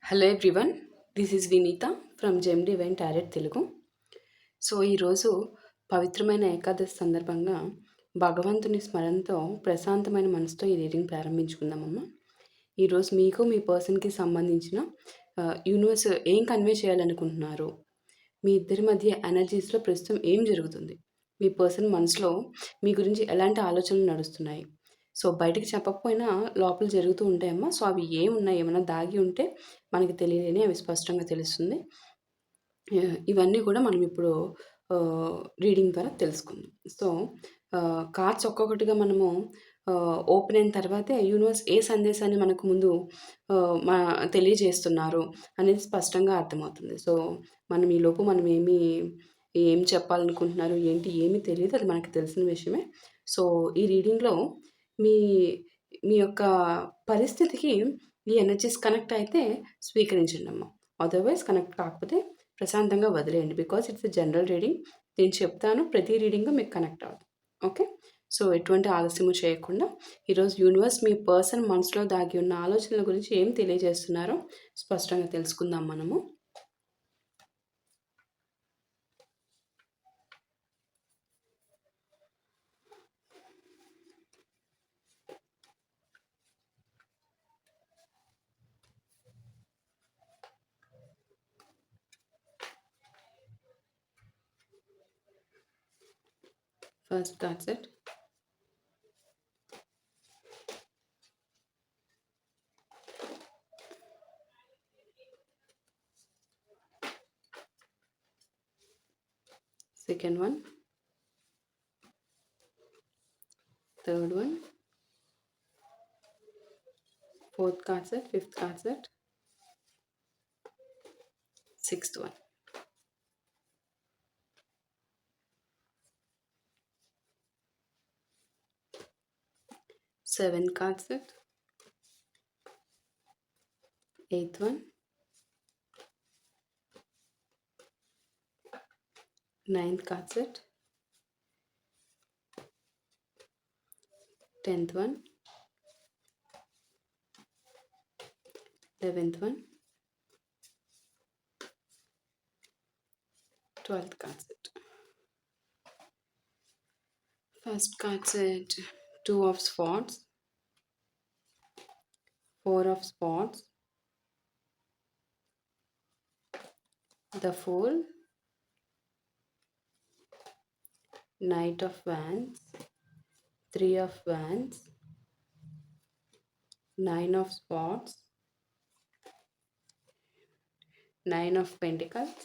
Hello everyone, this is Vineetha from gem divine tarot Telugu. So ఈరోజు పవిత్రమైన ఏకాదశి సందర్భంగా భగవంతుని స్మరణతో ప్రశాంతమైన మనసుతో ఈ రీడింగ్ ప్రారంభించుకుందామమ్మా. ఈరోజు మీకు మీ పర్సన్కి సంబంధించిన యూనివర్స్ ఏం కన్వే చేయాలనుకుంటున్నారు, మీ ఇద్దరి మధ్య ఎనర్జీస్లో ప్రస్తుతం ఏం జరుగుతుంది, మీ పర్సన్ మనసులో మీ గురించి ఎలాంటి ఆలోచనలు నడుస్తున్నాయి. సో బయటికి చెప్పకపోయినా లోపల జరుగుతూ ఉంటాయమ్మా. సో అవి ఏమున్నాయి, ఏమైనా దాగి ఉంటే మనకి తెలియలేని అవి స్పష్టంగా తెలుస్తుంది. ఇవన్నీ కూడా మనం ఇప్పుడు రీడింగ్ ద్వారా తెలుసుకుందాం. సో కార్డ్స్ ఒక్కొక్కటిగా మనము ఓపెన్ అయిన తర్వాతే యూనివర్స్ ఏ సందేశాన్ని మనకు ముందు తెలియజేస్తున్నారు అనేది స్పష్టంగా అర్థమవుతుంది. సో మనం ఈలోపు మనం ఏం చెప్పాలనుకుంటున్నారు ఏంటి ఏమీ తెలియదు, అది మనకు తెలిసిన విషయమే. సో ఈ రీడింగ్లో మీ మీ యొక్క పరిస్థితికి ఈ ఎనర్జీస్ కనెక్ట్ అయితే స్వీకరించండి అమ్మ. అదర్వైజ్ కనెక్ట్ కాకపోతే ప్రశాంతంగా వదిలేయండి. Because it's general reading. నేను చెప్తాను, ప్రతి రీడింగ్ మీకు కనెక్ట్ అవుతుంది. ఓకే. సో ఎటువంటి ఆలస్యము చేయకుండా ఈరోజు యూనివర్స్ మీ పర్సన్ మనసులో దాగి ఉన్న ఆలోచనల గురించి ఏం తెలియజేస్తున్నారో స్పష్టంగా తెలుసుకుందాం మనము. First card set. Second one. Third one. Fourth card set. Fifth card set. Sixth one. Seventh card set. Eighth one. Ninth card set. 10th one. 11th one. 12th card set. First card set, 2 of swords, 4 of swords, the Fool, Knight of Wands, 3 of Wands, 9 of Swords, 9 of Pentacles,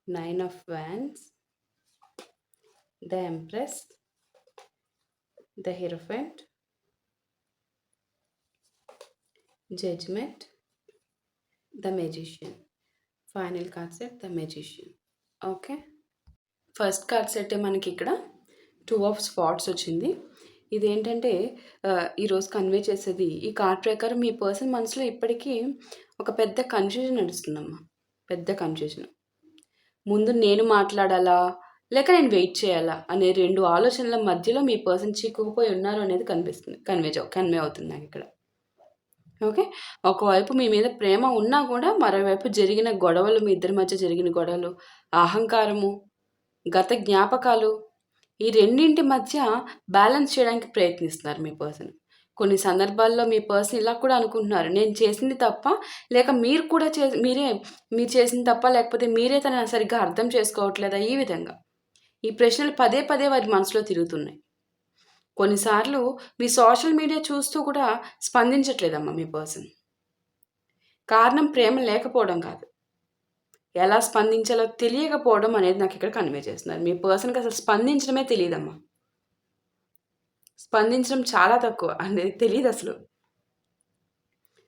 9 of Wands, the Empress, the Hierophant, Judgment, the Magician. Final card set, the Magician. Okay. First card set మనకి ఇక్కడ 2 of Swords వచ్చింది. ఇదేంటంటే ఈరోజు convey చేసేది, ఈ card ప్రకారం మీ person మనసులో ఇప్పటికీ ఒక పెద్ద కన్ఫ్యూజన్ నడుస్తుందమ్మా. పెద్ద కన్ఫ్యూజన్. ముందు నేను మాట్లాడాలా లేక నేను వెయిట్ చేయాలా అనే 2 ఆలోచనల మధ్యలో మీ పర్సన్ చిక్కుకుపోయి ఉన్నారు అనేది కనిపిస్తుంది, కన్వే అవుతుంది నాకు ఇక్కడ. ఓకే. ఒకవైపు మీ మీద ప్రేమ ఉన్నా కూడా మరోవైపు జరిగిన గొడవలు, మీ ఇద్దరి మధ్య జరిగిన గొడవలు, అహంకారము, గత జ్ఞాపకాలు, ఈ రెండింటి మధ్య బ్యాలెన్స్ చేయడానికి ప్రయత్నిస్తున్నారు మీ పర్సన్. కొన్ని సందర్భాల్లో మీ పర్సన్ ఇలా కూడా అనుకుంటున్నారు, నేను చేసింది తప్ప లేక మీరు కూడా మీరు చేసింది తప్ప, లేకపోతే మీరే తనని సరిగ్గా అర్థం చేసుకోవట్లేదా. ఈ విధంగా ఈ ప్రశ్నలు పదే పదే వారి మనసులో తిరుగుతున్నాయి. కొన్నిసార్లు మీ సోషల్ మీడియా చూస్తూ కూడా స్పందించట్లేదమ్మా మీ పర్సన్. కారణం ప్రేమ లేకపోవడం కాదు, ఎలా స్పందించాలో తెలియకపోవడం అనేది నాకు ఇక్కడ కన్వే చేస్తున్నారు. మీ పర్సన్కి అసలు స్పందించడమే తెలియదమ్మా. స్పందించడం చాలా తక్కువ, అనేది తెలియదు అసలు.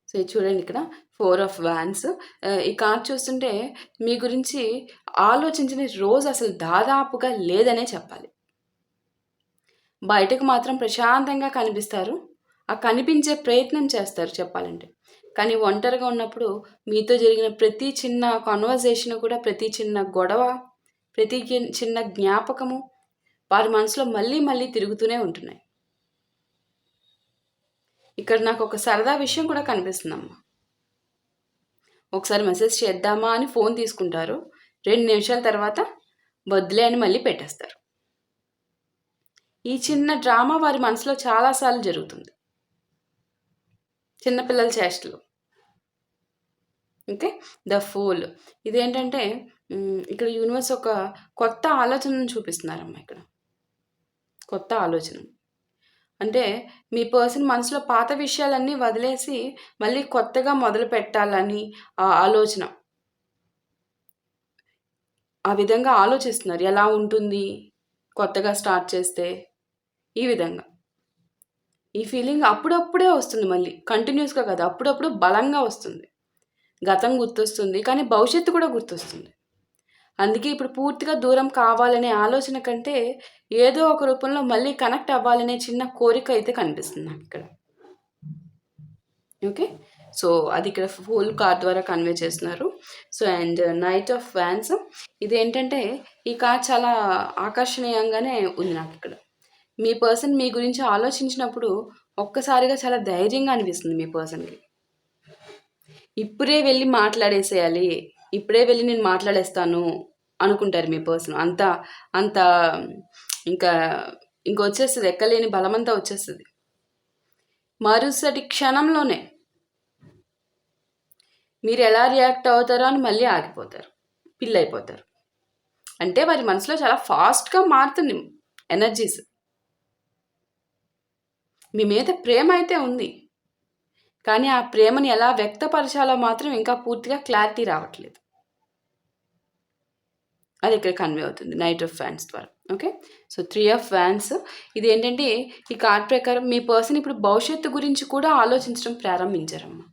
సో ఇది చూడండి, ఇక్కడ 4 of Wands. ఈ కార్డ్ చూస్తుంటే మీ గురించి ఆలోచించిన రోజు అసలు దాదాపుగా లేదనే చెప్పాలి. బయటకు మాత్రం ప్రశాంతంగా కనిపిస్తారు, ఆ కనిపించే ప్రయత్నం చేస్తారు చెప్పాలంటే. కానీ ఒంటరిగా ఉన్నప్పుడు మీతో జరిగిన ప్రతి చిన్న కాన్వర్జేషన్ కూడా, ప్రతి చిన్న గొడవ, ప్రతి చిన్న జ్ఞాపకము వారి మనసులో మళ్ళీ మళ్ళీ తిరుగుతూనే ఉంటున్నాయి. ఇక్కడ నాకు ఒక సరదా విషయం కూడా కనిపిస్తుందమ్మా. ఒకసారి మెసేజ్ చేద్దామా అని ఫోన్ తీసుకుంటారు. 2 నిమిషాల తర్వాత వద్దులే అని మళ్ళీ పెట్టేస్తారు. ఈ చిన్న డ్రామా వారి మనసులో చాలా సార్లు జరుగుతుంది. చిన్న పిల్లల చేష్టలు. ఓకే. ద ఫూల్ ఇదేంటంటే ఇక్కడ యూనివర్స్ ఒక కొత్త ఆలోచనను చూపిస్తున్నారమ్మా ఇక్కడ. కొత్త ఆలోచన. అంటే మీ పర్సన్ మనసులో పాత విషయాలన్నీ వదిలేసి మళ్ళీ కొత్తగా మొదలు పెట్టాలని ఆ ఆలోచన. ఆ విధంగా ఆలోచిస్తున్నారు. ఎలా ఉంటుంది కొత్తగా స్టార్ట్ చేస్తే? ఈ విధంగా. ఈ ఫీలింగ్ అప్పుడప్పుడే వస్తుంది మళ్ళీ. కంటిన్యూస్‌గా కాదు. అప్పుడప్పుడు బలంగా వస్తుంది. గతం గుర్తొస్తుంది. కానీ భవిష్యత్తు కూడా గుర్తొస్తుంది. అందుకే ఇప్పుడు పూర్తిగా దూరం కావాలనే ఆలోచన కంటే, ఏదో ఒక రూపంలో మళ్ళీ కనెక్ట్ అవ్వాలనే చిన్న కోరిక అయితే కనిపిస్తుంది నాకిక్కడ. ఓకే. సో, అది ఇక్కడ ఫూల్ కార్డ్ ద్వారా కన్వే చేస్తున్నారు. So, and knight of wands ఇదేంటంటే, ఈ కార్డ్ చాలా ఆకర్షణీయంగానే ఉంది నాకిక్కడ. మీ పర్సన్ మీ గురించి ఆలోచించినప్పుడు ఒక్కసారిగా చాలా ధైర్యంగా అనిపిస్తుంది మీ పర్సన్‌కి. ఇప్పుడే వెళ్ళి మాట్లాడేసేయాలి. ఇప్పుడే వెళ్ళి నేను మాట్లాడేస్తాను అనుకుంటారు మీ పర్సన్. అంత అంత ఇంకా ఇంకొచ్చేస్తది. ఎక్కలేని బలమంతా వచ్చేస్తది. మరుసటి క్షణంలోనే మీరు ఎలా రియాక్ట్ అవుతారో అని మళ్ళీ ఆగిపోతారు. పిల్లయిపోతారు. అంటే వారి మనసులో చాలా ఫాస్ట్‌గా మారుతుంది ఎనర్జీస్. మీ మీద ప్రేమ అయితే ఉంది. కానీ ఆ ప్రేమని ఎలా వ్యక్తపరచాలో మాత్రం ఇంకా పూర్తిగా క్లారిటీ రావట్లేదు. అది ఇక్కడ కన్వే అవుతుంది నైట్ ఆఫ్ వాన్స్ ద్వారా. ఓకే. సో 3 ఆఫ్ వాన్స్ ఇదేంటంటే ఈ కార్డ్ ప్రకారం మీ పర్సన్ ఇప్పుడు భవిష్యత్తు గురించి కూడా ఆలోచించడం ప్రారంభించారమ్మా.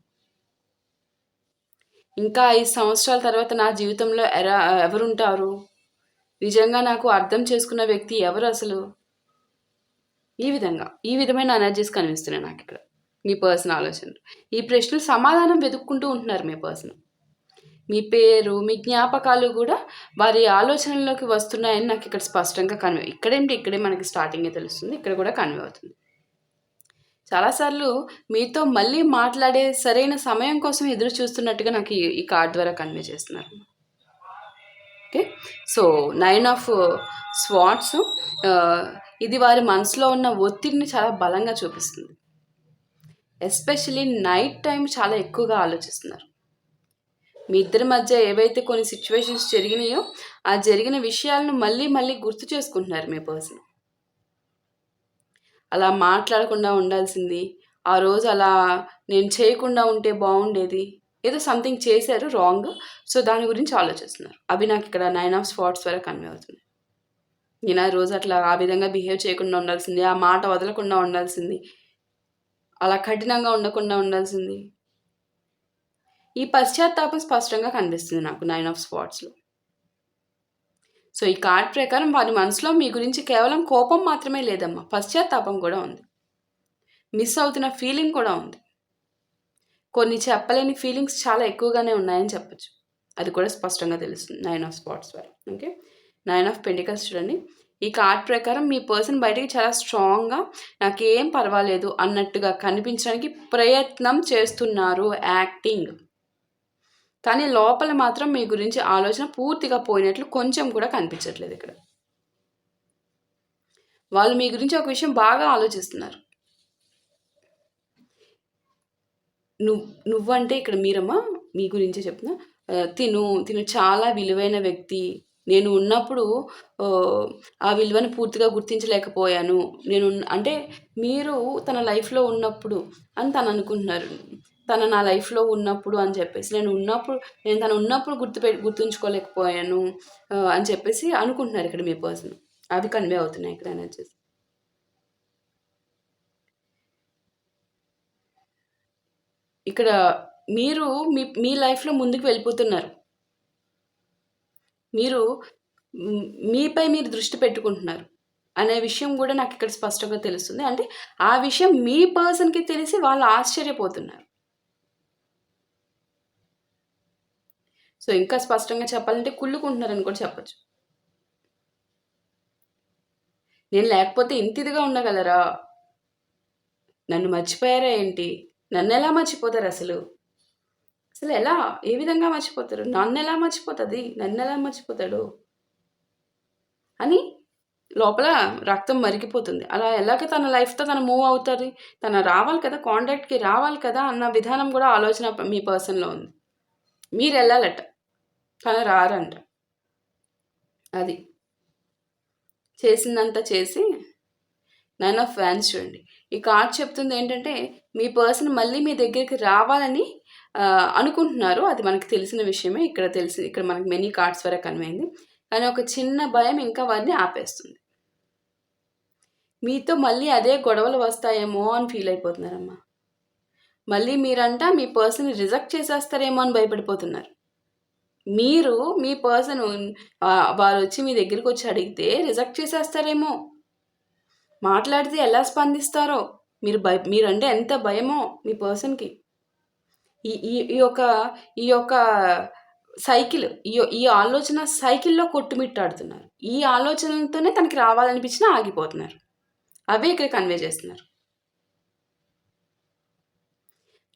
ఇంకా 5 సంవత్సరాల తర్వాత నా జీవితంలో ఎవరుంటారు? నిజంగా నాకు అర్థం చేసుకున్న వ్యక్తి ఎవరు అసలు? ఈ విధమైన ఎనర్జీస్ కనిపిస్తున్నాయి నాకిక్కడ. మీ పర్సన్ ఆలోచనలు. ఈ ప్రశ్నలు సమాధానం వెతుక్కుంటూ ఉంటున్నారు మీ పర్సన్. మీ పేరు, మీ జ్ఞాపకాలు కూడా వారి ఆలోచనల్లోకి వస్తున్నాయని నాకు ఇక్కడ స్పష్టంగా ఇక్కడే మనకి స్టార్టింగే తెలుస్తుంది. ఇక్కడ కూడా కన్వే అవుతుంది. చాలాసార్లు మీతో మళ్ళీ మాట్లాడే సరైన సమయం కోసం ఎదురు చూస్తున్నట్టుగా నాకు ఈ కార్డ్ ద్వారా కన్వే చేస్తున్నారు. ఓకే. సో 9 ఆఫ్ స్వార్డ్స్ ఇది వారి మనసులో ఉన్న ఒత్తిడిని చాలా బలంగా చూపిస్తుంది. ఎస్పెషల్లీ నైట్ టైం చాలా ఎక్కువగా ఆలోచిస్తున్నారు. మీ ఇద్దరి మధ్య ఏవైతే కొన్ని సిచ్యువేషన్స్ జరిగినాయో ఆ జరిగిన విషయాలను మళ్ళీ మళ్ళీ గుర్తు చేసుకుంటున్నారు మీ పర్సన్. అలా మాట్లాడకుండా ఉండాల్సింది, ఆ రోజు అలా నేను చేయకుండా ఉంటే బాగుండేది, ఏదో సంథింగ్ చేశారు రాంగ్. సో దాని గురించి ఆలోచిస్తున్నారు. అవి నాకు ఇక్కడ 9 ఆఫ్ స్పాట్స్ వరకు కన్వే అవుతుంది. నేను ఆ రోజు అట్లా ఆ విధంగా బిహేవ్ చేయకుండా ఉండాల్సింది, ఆ మాట వదలకుండా ఉండాల్సింది, అలా కఠినంగా ఉండకుండా ఉండాల్సింది. ఈ పశ్చాత్తాపం స్పష్టంగా కనిపిస్తుంది నాకు 9 ఆఫ్ స్పాట్స్లో. సో ఈ కార్డ్ ప్రకారం వారి మనసులో మీ గురించి కేవలం కోపం మాత్రమే లేదమ్మా, పశ్చాత్తాపం కూడా ఉంది. మిస్ అవుతున్న ఫీలింగ్ కూడా ఉంది. కొన్ని చెప్పలేని ఫీలింగ్స్ చాలా ఎక్కువగానే ఉన్నాయని చెప్పచ్చు. అది కూడా స్పష్టంగా తెలుస్తుంది 9 ఆఫ్ స్పాట్స్ వరకు. ఓకే. 9 ఆఫ్ పెంటికల్స్ చూడండి. ఈ కార్డ్ ప్రకారం మీ పర్సన్ బయటికి చాలా స్ట్రాంగ్గా నాకేం పర్వాలేదు అన్నట్టుగా కనిపించడానికి ప్రయత్నం చేస్తున్నారు, యాక్టింగ్. కానీ లోపల మాత్రం మీ గురించి ఆలోచన పూర్తిగా పోయినట్లు కొంచెం కూడా కనిపించట్లేదు ఇక్కడ. వాళ్ళు మీ గురించి ఒక విషయం బాగా ఆలోచిస్తున్నారు. నువ్వంటే ఇక్కడ మీరమ్మా మీ గురించే చెప్తున్నా. తిను చాలా విలువైన వ్యక్తి. నేను ఉన్నప్పుడు ఆ విలువను పూర్తిగా గుర్తించలేకపోయాను. అంటే మీరు తన లైఫ్‌లో ఉన్నప్పుడు అని తను అనుకుంటున్నారు. తను నా లైఫ్‌లో ఉన్నప్పుడు అని చెప్పేసి నేను తను ఉన్నప్పుడు గుర్తుంచుకోలేకపోయాను అని చెప్పేసి అనుకుంటున్నారు ఇక్కడ మీ పర్సన్. అవి కన్వే అవుతున్నాయి ఇక్కడ ఎనర్జీస్. ఇక్కడ మీరు మీ లైఫ్‌లో ముందుకు వెళ్ళిపోతున్నారు. మీరు మీపై మీరు దృష్టి పెట్టుకుంటున్నారు అనే విషయం కూడా నాకు ఇక్కడ స్పష్టంగా తెలుస్తుంది. అంటే ఆ విషయం మీ పర్సన్‌కి తెలిసి వాళ్ళు ఆశ్చర్యపోతున్నారు. సో ఇంకా స్పష్టంగా చెప్పాలంటే కుళ్ళుకుంటున్నారని కూడా చెప్పొచ్చు. నేను లేకపోతే ఇంత ఇదిగా ఉండగలరా? నన్ను మర్చిపోయారా ఏంటి? నన్నెలా మర్చిపోతారసలు? అసలు ఎలా? ఏ విధంగా మర్చిపోతారు? నన్నెలా మర్చిపోతది? నన్నెలా మర్చిపోతాడు? అని లోపల రక్తం మరిగిపోతుంది. అలా ఎలాగ తన లైఫ్‌తో తను మూవ్ అవుతది? తను రావాలి కదా! కాంటాక్ట్‌కి రావాలి కదా! అన్న విధానం గూడా ఆలోచన మీ పర్సన్‌లో ఉంది. మీరెళ్ళాలట. కానీ రారంట. అది. చేసిందంతా చేసి 9 ఆఫ్ వ్యాన్స్ చూడండి. ఈ కార్డ్ చెప్తుందేంటంటే, మీ పర్సన్ మళ్ళీ మీ దగ్గరికి రావాలని అనుకుంటున్నారు. అది మనకు తెలిసిన విషయమే. ఇక్కడ మనకు మెనీ కార్డ్స్ వరకు కన్వే అయింది. కానీ ఒక చిన్న భయం ఇంకా వారిని ఆపేస్తుంది. మీతో మళ్ళీ అదే గొడవలు వస్తాయేమో అని ఫీల్ అయిపోతున్నారమ్మా. మళ్ళీ మీరంట మీ పర్సన్‌ని రిజెక్ట్ చేసేస్తారేమో అని భయపడిపోతున్నారు. మీరు మీ పర్సన్ వారొచ్చి మీ దగ్గరికొచ్చి అడిగితే రిజెక్ట్ చేసేస్తారేమో. మాట్లాడితే ఎలా స్పందిస్తారో, మీరంటే ఎంత భయమో మీ పర్సన్‌కి. ఈ ఈ ఈ యొక్క ఈ యొక్క సైకిల్ ఈ ఆలోచన సైకిల్‌లో కొట్టుమిట్టాడుతున్నారు. ఈ ఆలోచనలతోనే తనకి రావాలనిపించినా ఆగిపోతున్నారు. అవే ఇక్కడ కన్వే చేస్తున్నారు.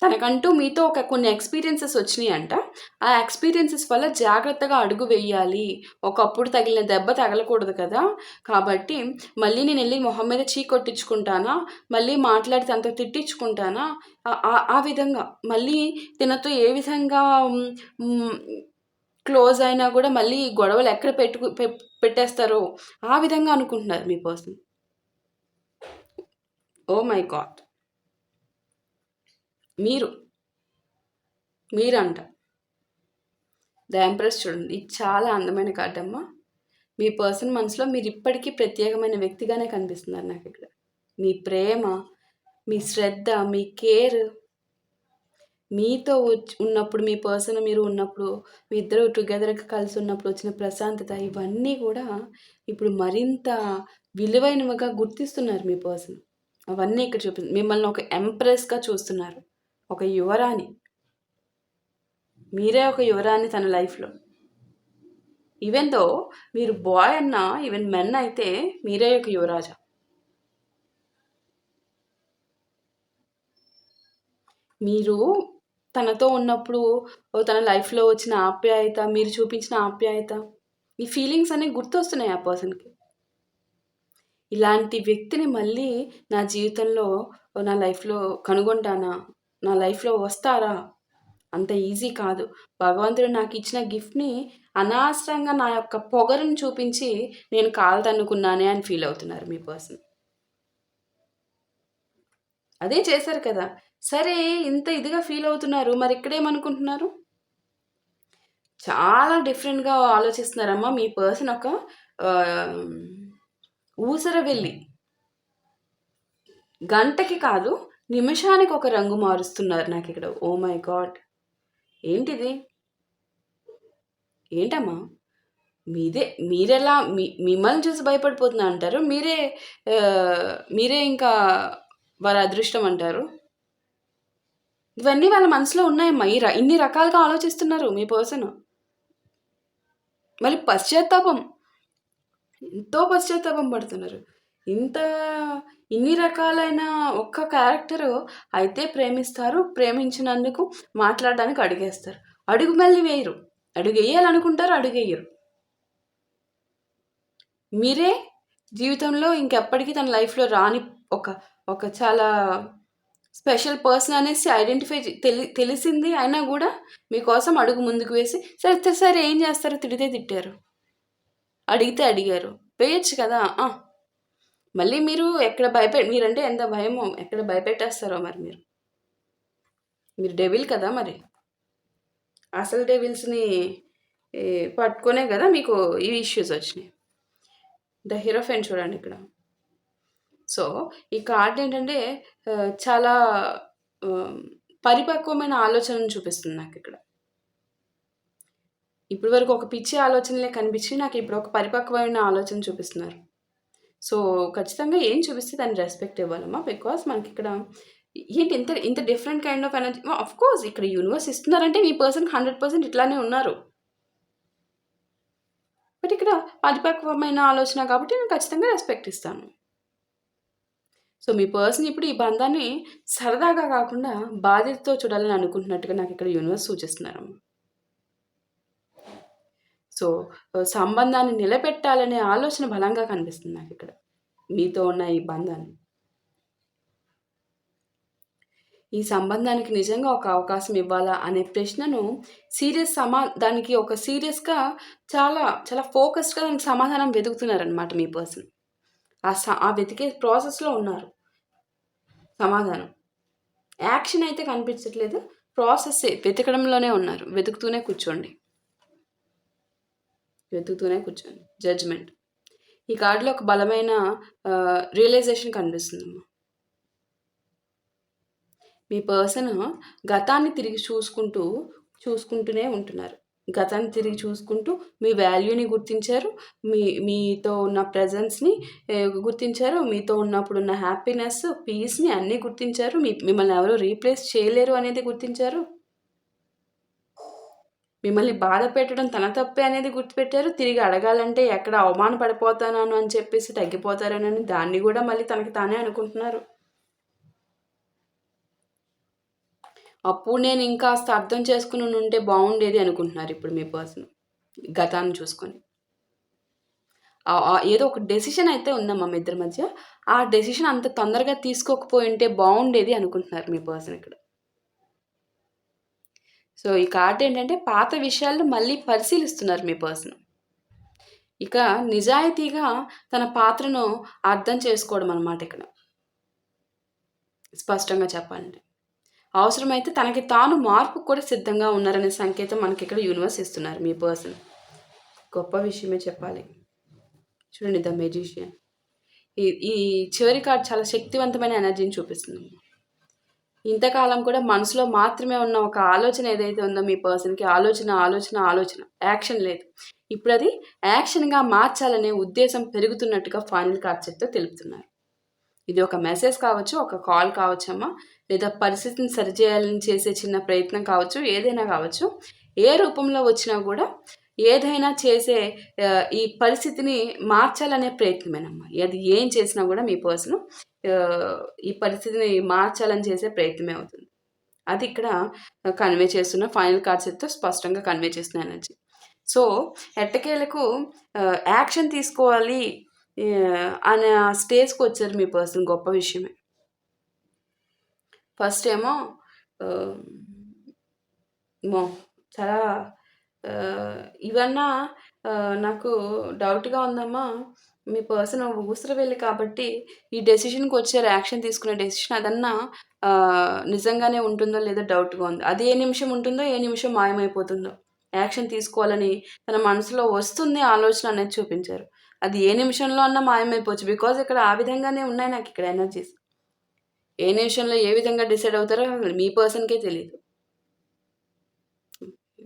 తనకంటూ మీతో కొన్ని ఎక్స్‌పీరియన్సెస్ వచ్చినియంట. ఆ ఎక్స్‌పీరియన్సెస్ వల్ల జాగ్రత్తగా అడుగు వెయ్యాలి. ఒకప్పుడు తగిలిన దెబ్బ తగలకూడదు కదా! కాబట్టి మళ్ళీ నేనెళ్ళి మొహం మీద కొట్టించుకుంటానా? మళ్ళీ మాట్లాడి తనతో తిట్టించుకుంటానా? ఆ విధంగా మళ్ళీ తినతో ఏ విధంగా హ్మ్, క్లోజ్ అయినా గూడా మళ్ళీ గొడవలు ఎక్కడ పెట్టేస్తారో ఆ విధంగా అనుకుంటున్నారు మీ పర్సన్. Oh my god! మీరంట. ద ఎంప్రెస్ చూడండి. ఇది చాలా అందమైన కార్డ్ అమ్మా. మీ పర్సన్ మనసులో మీరిప్పటికీ ప్రత్యేకమైన వ్యక్తిగానే కనిపిస్తున్నారు నాకిక్కడ. మీ ప్రేమ, మీ శ్రద్ధ, మీ కేర్, మీతో ఉన్నప్పుడు మీ పర్సన్ మీరు ఉన్నప్పుడు, మీ ఇద్దరు టుగెదర్‌గా కలిసి ఉన్నప్పుడు వచ్చిన ప్రశాంతత ఇవన్నీ గూడా ఇప్పుడు మరింత విలువైనవిగా గుర్తిస్తున్నారు మీ పర్సన్. అవన్నీ ఇక్కడ మిమ్మల్ని ఒక ఎంప్రెస్‌గా చూస్తున్నారు. ఒక యువరాణి. మీరే ఒక యువరాణి తన లైఫ్‌లో. ఈవెన్ దో మీరు బాయ్ అన్నా, ఈవెన్ మెన్ అయితే మీరే ఒక యువరాజ. మీరు తనతో ఉన్నప్పుడు తన లైఫ్‌లో వచ్చిన ఆప్యాయత, మీరు చూపించిన ఆప్యాయత, ఈ ఫీలింగ్స్ అన్నీ గుర్తొస్తున్నాయి ఆ పర్సన్‌కి. ఇలాంటి వ్యక్తిని మళ్ళీ నా జీవితంలో నా లైఫ్‌లో కనుగొంటానా? నా లైఫ్‌లో వస్తారా? అంత ఈజీ కాదు. భగవంతుడు నాకిచ్చిన గిఫ్ట్‌ని అనవసరంగా నా యొక్క పొగరుని చూపించి నేను కాలదన్నుకున్నానే అని ఫీల్ అవుతున్నారు మీ పర్సన్. అదే చేశారు కదా! సరే ఇంత ఇదిగా ఫీల్ అవుతున్నారు. మరి ఇక్కడేమనుకుంటున్నారు? చాలా డిఫరెంట్‌గా ఆలోచిస్తున్నారమ్మా. మీ పర్సన్ ఒక ఆహ్, ఊసరవెల్లి. గంటకి కాదు, నిమిషానికి ఒక రంగు మారుస్తున్నారు నాకిక్కడ. ఓహ్ మై గాడ్! ఏంటిది? ఏంటమ్మా? మీరెలా మిమ్మల్ని చూసి భయపడిపోతున్నా అంటారు. మీరే ఇంకా వారి అదృష్టం అంటారు. ఇవన్నీ వాళ్ళ మనసులో ఉన్నాయమ్మా. ఇన్ని రకాలుగా ఆలోచిస్తున్నారు మీ పర్సన్. మళ్ళీ పశ్చాత్తాపం. ఎంతో పశ్చాత్తాపం పడుతున్నారు. ఇంత ఇన్ని రకాలైన ఒక్క క్యారెక్టరు అయితే ప్రేమిస్తారు. ప్రేమించినందుకు మాట్లాడడానికి అడుగేస్తారు. అడుగు మళ్ళీ వేయరు. అడుగెయ్యాలనుకుంటారు. అడుగెయ్యరు. మీరే జీవితంలో ఇంకెప్పటికీ తన లైఫ్‌లో రాని ఒక ఒక చాలా స్పెషల్ పర్సన్ అనేసి ఐడెంటిఫై తెలిసింది. అయినా గూడా మీకోసం అడుగు ముందుకు వేసి సరే ఏం చేస్తారు? తిడితే తిట్టారు. అడిగితే అడిగారు. వేయొచ్చు కదా! మళ్ళీ మీరు ఎక్కడ మీరంటే ఎంత భయమో ఎక్కడ భయపెట్టేస్తారో మరి మీరు. మీరు డెవిల్ కదా మరి. అసలు డెవిల్స్‌ని పట్టుకునే కదా మీకు ఈ ఇష్యూస్ వచ్చినాయి. ద హీరోయిన్ చూడండి ఇక్కడ. సో, ఈ కార్డ్ ఏంటంటే చాలా పరిపక్వమైన ఆలోచనను చూపిస్తుంది నాకిక్కడ. ఇప్పటి వరకు ఒక పిచ్చి ఆలోచనలే కనిపించి నాకిప్పుడు ఒక పరిపక్వమైన ఆలోచన చూపిస్తున్నారు. సో, ఖచ్చితంగా ఏం చూపిస్తే దాన్ని రెస్పెక్ట్ ఇవ్వాలమ్మా. బికాజ్ మనకిక్కడ ఏంటి ఇంత ఇంత different kind of energy of course ఇక్కడ యూనివర్స్ ఇస్తున్నారంటే మీ పర్సన్ 100% ఇట్లానే ఉన్నారు. బట్ ఇక్కడ పరిపక్వమైన ఆలోచన కాబట్టి నేను ఖచ్చితంగా రెస్పెక్ట్ ఇస్తాను. సో, మీ పర్సన్ ఇప్పుడు ఈ బంధాన్ని సరదాగా కాకుండా బాధ్యతతో చూడాలని అనుకుంటున్నట్టుగా నాకిక్కడ యూనివర్స్ సూచిస్తున్నారమ్మ. సో, సంబంధాన్ని నిలబెట్టాలనే ఆలోచన బలంగా కనిపిస్తుంది నాకిక్కడ. మీతో ఉన్న ఈ బంధాన్ని. ఈ సంబంధానికి నిజంగా ఒక అవకాశం ఇవ్వాలా అనే ప్రశ్నను దానికి ఒక సీరియస్‌గా చాలా ఫోకస్డ్‌గా దానికి సమాధానం వెతుకుతున్నారనమాట మీ పర్సన్. ఆ వెతికే ప్రాసెస్‌లో ఉన్నారు సమాధానం. యాక్షన్ అయితే కనిపించట్లేదు. ప్రాసెస్సే వెతకడంలోనే ఉన్నారు. వెతుకుతూనే కూర్చోండి. జడ్జ్‌మెంట్. ఈ కార్డ్‌లో ఒక బలమైన రియలైజేషన్ కనిపిస్తుందమ్మా. మీ పర్సన్ గతాన్ని తిరిగి చూసుకుంటూనే ఉంటున్నారు. గతాన్ని తిరిగి చూసుకుంటూ మీ వాల్యూని గుర్తించారు. మీతో ఉన్న ప్రెజెన్స్‌ని గుర్తించారు. మీతో ఉన్నప్పుడున్న హ్యాపీనెస్, పీస్‌ని అన్నీ గుర్తించారు. మిమ్మల్ని ఎవరు రీప్లేస్ చేయలేరు అనేది గుర్తించారు. మిమ్మల్ని బాధ పెట్టడం తన తప్పే అనేది గుర్తుపెట్టారు. తిరిగి అడగాలంటే ఎక్కడ అవమాన పడిపోతానను అని చెప్పేసి తగ్గిపోతారనని దాన్ని గూడా మళ్ళీ తనకి తానే అనుకుంటున్నారు. అప్పుడు నేను ఇంకాస్త అర్థం చేసుకునుంటే బావుండేది అనుకుంటున్నారు ఇప్పుడు మీ పర్సన్. గతాన్ని చూసుకొని. ఏదో ఒక డెసిషన్ అయితే ఉందమ్మా మీ ఇద్దరి మధ్య. ఆ డెసిషన్ అంత తొందరగా తీసుకోకపోయుంటే బావుండేది అనుకుంటున్నారు మీ పర్సన్ ఇక్కడ. సో, ఈ కార్డ్ ఏంటంటే పాత విషయాలను మళ్ళీ పరిశీలిస్తున్నారు మీ పర్సన్. ఇక నిజాయితీగా తన పాత్రను అర్థం చేసుకోవడం అన్నమాట ఇక్కడ. స్పష్టంగా చెప్పాలంటే. అవసరమైతే తనకి తాను మార్పుకు కూడా సిద్ధంగా ఉన్నారనే సంకేతం మనకిక్కడ యూనివర్స్ ఇస్తున్నారు మీ పర్సన్. గొప్ప విషయమే చెప్పాలి. చూడండి ద మెజిషియన్. ఈ ఈ చివరి కార్డ్ చాలా శక్తివంతమైన ఎనర్జీని చూపిస్తుంది. ఇంతకాలం కూడా మనసులో మాత్రమే ఉన్న ఒక ఆలోచన ఏదైతే ఉందో మీ పర్సన్‌కి ఆలోచన యాక్షన్ లేదు. ఇప్పుడది యాక్షన్‌గా మార్చాలనే ఉద్దేశం పెరుగుతున్నట్టుగా ఫైనల్ కార్డ్ సెట్‌తో తెలుపుతున్నారు. ఇది ఒక మెసేజ్ కావచ్చు, ఒక కాల్ కావచ్చమ్మా, లేదా పరిస్థితిని సరిచేయాలని చేసే చిన్న ప్రయత్నం కావచ్చు, ఏదైనా కావచ్చు. ఏ రూపంలో వచ్చినా గూడా ఏదైనా చేసే ఈ పరిస్థితిని మార్చాలనే ప్రయత్నమేనమ్మా. అది ఏం చేసినా గూడా మీ పర్సను ఈ పరిస్థితిని మార్చాలని చేసే ప్రయత్నమే అవుతుంది. అది ఇక్కడ కన్వే చేస్తున్న ఫైనల్ కార్డ్ సెట్‌తో స్పష్టంగా కన్వే చేస్తున్న ఎనర్జీ. సో, ఎట్టకేలకు యాక్షన్ తీసుకోవాలి అనే స్టేజ్‌కొచ్చారు మీ పర్సన్. గొప్ప విషయమే. ఫస్ట్ ఏమో ఆహ్, అమ్మో! చాలా ఇవన్నా నాకు డౌట్‌గా ఉందమ్మా. మీ పర్సన్ ఊసరవెల్లి కాబట్టి ఈ డెసిషన్‌కొచ్చారు. యాక్షన్ తీసుకునే డెసిషన్ అదన్నా నిజంగానే ఉంటుందో లేదో డౌట్‌గా ఉంది. అది ఏ నిమిషం ఉంటుందో, ఏ నిమిషం మాయమైపోతుందో. యాక్షన్ తీసుకోవాలని తన మనసులో వస్తుంది ఆలోచన అనేది చూపించారు. అది ఏ నిమిషంలో అన్నా మాయమైపోవచ్చు. బికాజ్ ఇక్కడ ఆ విధంగానే ఉన్నాయి నాకిక్కడ ఎనర్జీస్. ఏ నిమిషంలో ఏ విధంగా డిసైడ్ అవుతారో మీ పర్సన్‌కే తెలీదు.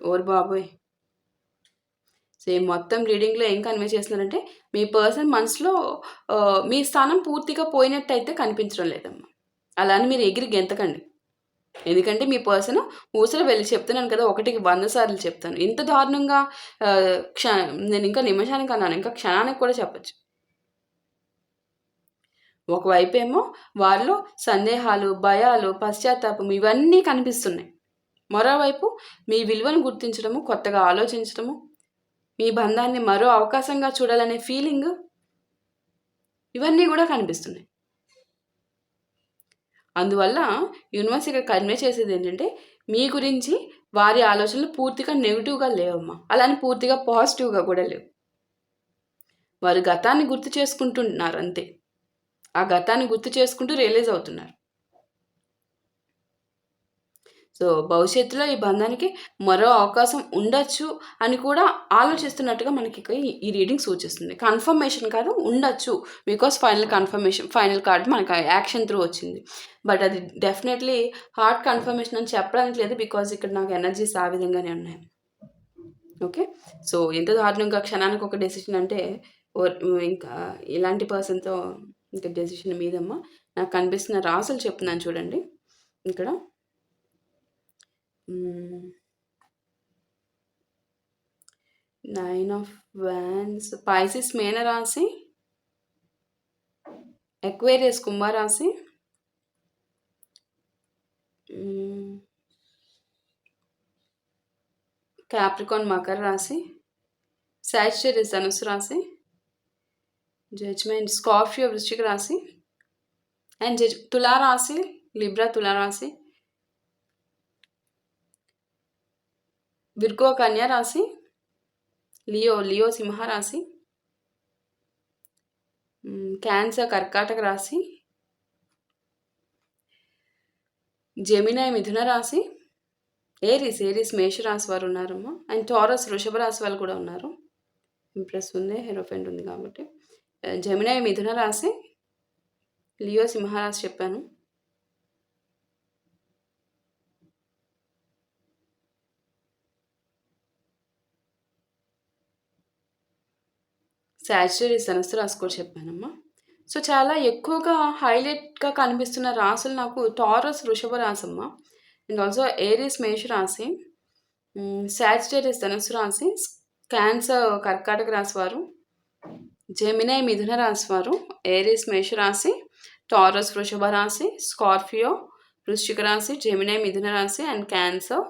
ఓరి బాబోయ్! మొత్తం రీడింగ్‌లో ఏం కన్వే చేస్తున్నారంటే, మీ పర్సన్ మనసులో మీ స్థానం పూర్తిగా పోయినట్టయితే కనిపించడం లేదమ్మా. అలా అని మీరు ఎగిరి గెంతకండి. ఎందుకంటే మీ పర్సన్ ఊసలో వెళ్లి చెప్తున్నాను కదా! ఒకటికి 100 సార్లు చెప్తాను. ఇంత దారుణంగా ఆహ్, క్ష నేనింకా నిమిషానికి అన్నాను. ఇంకా క్షణానికి కూడా చెప్పొచ్చు. ఒకవైపేమో వారిలో సందేహాలు, భయాలు, పశ్చాత్తాపం ఇవన్నీ కనిపిస్తున్నాయి. మరోవైపు మీ విలువను గుర్తించడము, కొత్తగా ఆలోచించడము, మీ బంధాన్ని మరో అవకాశంగా చూడాలనే ఫీలింగు ఇవన్నీ గూడా కనిపిస్తున్నాయి. అందువల్ల యూనివర్స్ ఇక్కడ కన్వే చేసేదేంటంటే, మీ గురించి వారి ఆలోచనలు పూర్తిగా నెగెటివ్‌గా లేవమ్మా. అలా అని పూర్తిగా పాజిటివ్‌గా కూడా లేవు. వారు గతాన్ని గుర్తు చేసుకుంటున్నారు అంతే. ఆ గతాన్ని గుర్తు చేసుకుంటూ రియలైజ్ అవుతున్నారు. సో, భవిష్యత్తులో ఈ బంధానికి మరో అవకాశం ఉండొచ్చు అని కూడా ఆలోచిస్తున్నట్టుగా మనకిక ఈ రీడింగ్ సూచిస్తుంది. కన్ఫర్మేషన్ కాదు, ఉండొచ్చు. బికాజ్ ఫైనల్ కార్డ్ మనకు యాక్షన్ త్రూ వచ్చింది. బట్ అది డెఫినెట్‌లీ హార్డ్ కన్ఫర్మేషన్ అని చెప్పడానికి లేదు. బికాజ్ ఇక్కడ నాకు ఎనర్జీస్ ఆ విధంగానే ఉన్నాయి. ఓకే. సో, ఎంత దారుణంగా క్షణానికి ఒక డెసిషన్ అంటే ఇంకా ఇలాంటి పర్సన్‌తో ఇంకా డెసిషన్ మీదమ్మా. నాకు కనిపిస్తున్న రాసులు చెప్తున్నాను చూడండి ఇక్కడ. 9 ఆఫ్ వాండ్స్, పైసెస్ మీనరాశి, ఎక్వేరియస్ కుంభరాశి, క్యాప్రికాన్ మకర రాశి, సాజిటేరియస్ ధనుసు రాశి, జడ్జ్మెంట్ స్కార్పియో వృశ్చిక రాశి, అండ్ తులారాశి, లిబ్రా తులారాశి, విర్గో కన్యా రాశి, లియో సింహరాశి, క్యాన్సర్ కర్కాటక రాశి, జెమినై మిథున రాశి, ఏరిస్ మేషరాశి వారు ఉన్నారమ్మా. అండ్ టారస్ వృషభ రాశి వాళ్ళు కూడా ఉన్నారు. ఇంప్రెస్ ఉంది, హెరోఫెంట్ ఉంది కాబట్టి. జెమినై మిథున రాశి, లియో సింహరాశి చెప్పాను. సాజిటేరియస్ ధనుస్సు రాశి కూడా చెప్పానమ్మా. సో చాలా ఎక్కువగా హైలైట్గా కనిపిస్తున్న రాశులు నాకు టారస్ వృషభ రాశి అమ్మ, అండ్ ఆల్సో ఏరిస్ మేష రాశి, సాజిటేరియస్ ధనుస్సు రాశి, క్యాన్సర్ కర్కాటక రాశి వారు, జెమినై మిథున రాశి వారు, ఏరిస్ మేష రాశి, టారస్ వృషభ రాశి, స్కార్పియో వృశ్చిక రాశి, జెమినై మిథున రాశి, అండ్ క్యాన్సర్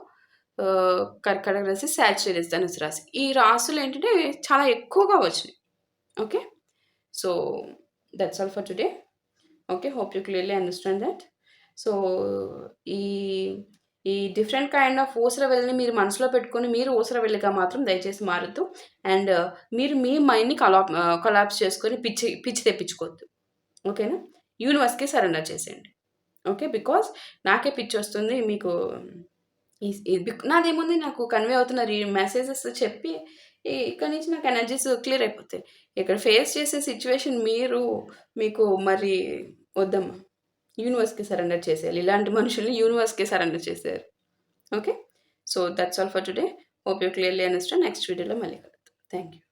కర్కాటక రాశి, సాజిటేరియస్ ధనుసు రాశి. ఈ రాశులు ఏంటంటే చాలా ఎక్కువగా వచ్చినాయి. Okay, so that's all for today. Okay, hope you clearly understand that. So ఈ డిఫరెంట్ కైండ్ ఆఫ్ ఊసరవెల్లిని మీరు మనసులో పెట్టుకొని మీరు ఊసరవెల్లిగా మాత్రం దయచేసి మారద్దు. అండ్ మీరు మీ మైండ్ని కొలాప్స్ చేసుకొని పిచ్చి తెప్పించుకోవద్దు. ఓకేనా? యూనివర్స్కి సరెండర్ చేసేయండి. ఓకే, బికాస్ నాకే పిచ్చి వస్తుంది, మీకు నాదేముంది, నాకు కన్వే అవుతున్న మెసేజెస్ చెప్పి ఇక్కడ నుంచి నాకు ఎనర్జీస్ క్లియర్ అయిపోతాయి. ఇక్కడ ఫేస్ చేసే సిచ్యువేషన్ మీకు మరి వద్దమ్మా, యూనివర్స్కి సరెండర్ చేసేయాలి. ఇలాంటి మనుషుల్ని యూనివర్స్కి సరెండర్ చేసేయాలి. Okay, so that's all for today. Hope you clearly understand. Next వీడియోలో మళ్ళీ కలుద్దాం. Thank you.